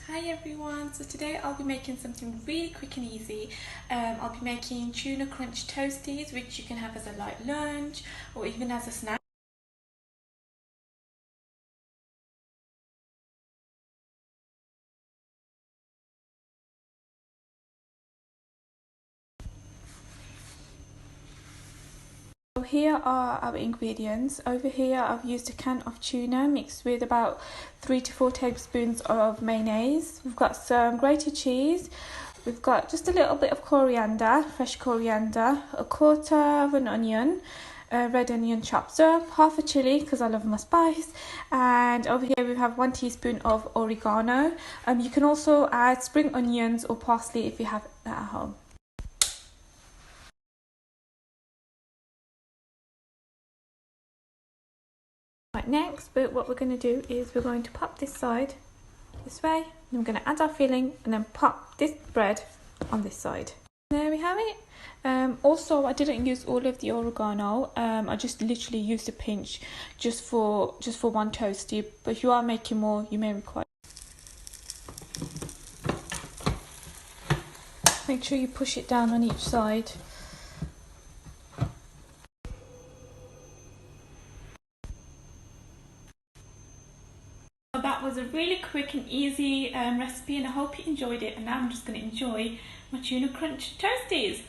Hi everyone, so today I'll be making something really quick and easy. I'll be making tuna crunch toasties, which you can have as a light lunch or even as a snack. So here are our ingredients. Over here I've used a can of tuna mixed with about 3 to 4 tablespoons of mayonnaise. We've got some grated cheese. We've got just a little bit of coriander, fresh coriander, a quarter of an onion, red onion chopped up, half a chili because I love my spice, and over here we have 1 teaspoon of oregano. You can also add spring onions or parsley if you have that at home. Right, next, but what we're going to do is we're going to pop this side this way, and we're going to add our filling and then pop this bread on this side. There we have it. Also, I didn't use all of the oregano. I just literally used a pinch just for one toasty. But if you are making more, you may require. Make sure you push it down on each side. That was a really quick and easy recipe, and I hope you enjoyed it. And now I'm just going to enjoy my tuna crunch toasties.